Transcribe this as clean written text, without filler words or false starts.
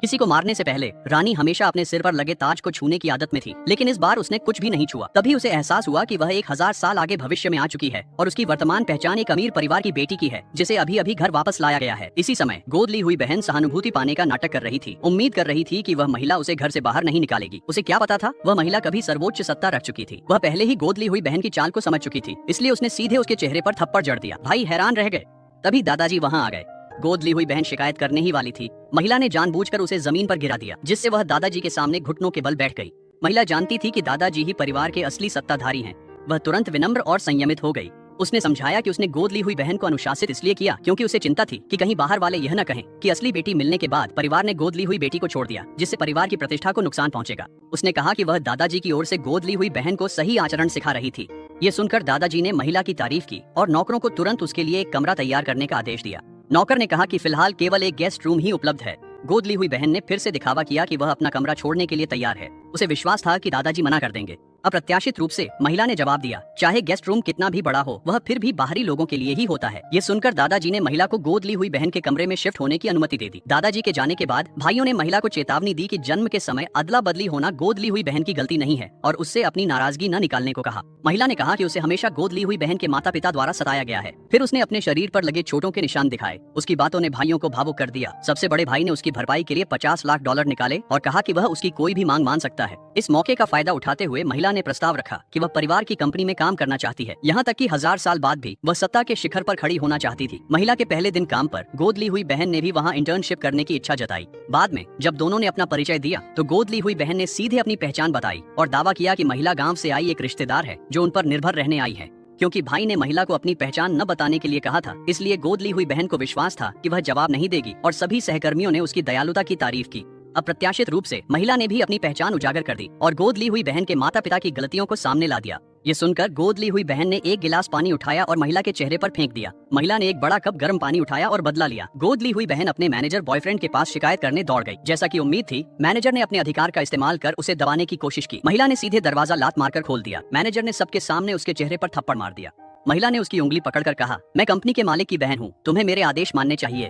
किसी को मारने से पहले रानी हमेशा अपने सिर पर लगे ताज को छूने की आदत में थी, लेकिन इस बार उसने कुछ भी नहीं छुआ। तभी उसे एहसास हुआ कि वह 1000 साल आगे भविष्य में आ चुकी है और उसकी वर्तमान पहचान एक अमीर परिवार की बेटी की है जिसे अभी अभी घर वापस लाया गया है। इसी समय गोद ली हुई बहन सहानुभूति पाने का नाटक कर रही थी। उम्मीद कर रही थी कि वह महिला उसे घर से बाहर नहीं निकालेगी। उसे क्या पता था, वह महिला कभी सर्वोच्च सत्ता रख चुकी थी। वह पहले ही गोद ली हुई बहन की चाल को समझ चुकी थी, इसलिए उसने सीधे उसके चेहरे पर थप्पड़ जड़ दिया। भाई हैरान रह गए। तभी दादाजी वहाँ आ गए। गोद ली हुई बहन शिकायत करने ही वाली थी। महिला ने जानबूझकर उसे जमीन पर गिरा दिया, जिससे वह दादाजी के सामने घुटनों के बल बैठ गई। महिला जानती थी कि दादाजी ही परिवार के असली सत्ताधारी हैं। वह तुरंत विनम्र और संयमित हो गई। उसने समझाया कि उसने गोद ली हुई बहन को अनुशासित इसलिए किया क्योंकि उसे चिंता थी कि कहीं बाहर वाले यह न कहें कि असली बेटी मिलने के बाद परिवार ने गोद ली हुई बेटी को छोड़ दिया, जिससे परिवार की प्रतिष्ठा को नुकसान पहुंचेगा। उसने कहा कि वह दादाजी की ओर से गोद ली हुई बहन को सही आचरण सिखा रही थी। ये सुनकर दादाजी ने महिला की तारीफ की और नौकरों को तुरंत उसके लिए एक कमरा तैयार करने का आदेश दिया। नौकर ने कहा कि फिलहाल केवल एक गेस्ट रूम ही उपलब्ध है। गोद ली हुई बहन ने फिर से दिखावा किया कि वह अपना कमरा छोड़ने के लिए तैयार है। उसे विश्वास था कि दादाजी मना कर देंगे। अप्रत्याशित रूप से महिला ने जवाब दिया, चाहे गेस्ट रूम कितना भी बड़ा हो, वह फिर भी बाहरी लोगों के लिए ही होता है। ये सुनकर दादाजी ने महिला को गोद ली हुई बहन के कमरे में शिफ्ट होने की अनुमति दे दी। दादाजी के जाने के बाद भाइयों ने महिला को चेतावनी दी कि जन्म के समय अदला बदली होना गोद ली हुई बहन की गलती नहीं है और उससे अपनी नाराजगी न निकालने को कहा। महिला ने कहा कि उसे हमेशा गोद ली हुई बहन के माता पिता द्वारा सताया गया है। फिर उसने अपने शरीर पर लगे चोटों के निशान दिखाए। उसकी बातों ने भाइयों को भावुक कर दिया। सबसे बड़े भाई ने उसकी भरपाई के लिए $50 लाख निकाले और कहा कि वह उसकी कोई भी मांग मान सकता है। इस मौके का फायदा उठाते हुए महिला ने प्रस्ताव रखा कि वह परिवार की कंपनी में काम करना चाहती है। यहाँ तक कि 1000 साल बाद भी वह सत्ता के शिखर पर खड़ी होना चाहती थी। महिला के पहले दिन काम पर गोद ली हुई बहन ने भी वहाँ इंटर्नशिप करने की इच्छा जताई। बाद में जब दोनों ने अपना परिचय दिया तो गोद ली हुई बहन ने सीधे अपनी पहचान बताई और दावा किया कि महिला गाँव से आई एक रिश्तेदार है जो उन पर निर्भर रहने आई है। क्योंकि भाई ने महिला को अपनी पहचान न बताने के लिए कहा था, इसलिए गोद ली हुई बहन को विश्वास था कि वह जवाब नहीं देगी और सभी सहकर्मियों ने उसकी दयालुता की तारीफ की। अप्रत्याशित रूप से महिला ने भी अपनी पहचान उजागर कर दी और गोद ली हुई बहन के माता पिता की गलतियों को सामने ला दिया। ये सुनकर गोद ली हुई बहन ने एक गिलास पानी उठाया और महिला के चेहरे पर फेंक दिया। महिला ने एक बड़ा कप गर्म पानी उठाया और बदला लिया। गोद ली हुई बहन अपने मैनेजर बॉयफ्रेंड के पास शिकायत करने दौड़ गई। जैसा कि उम्मीद थी, मैनेजर ने अपने अधिकार का इस्तेमाल कर उसे दबाने की कोशिश की। महिला ने सीधे दरवाजा लात मारकर खोल दिया। मैनेजर ने सबके सामने उसके चेहरे पर थप्पड़ मार दिया। महिला ने उसकी उंगली पकड़कर कहा, मैं कंपनी के मालिक की बहन हूँ, तुम्हें मेरे आदेश मानने चाहिए।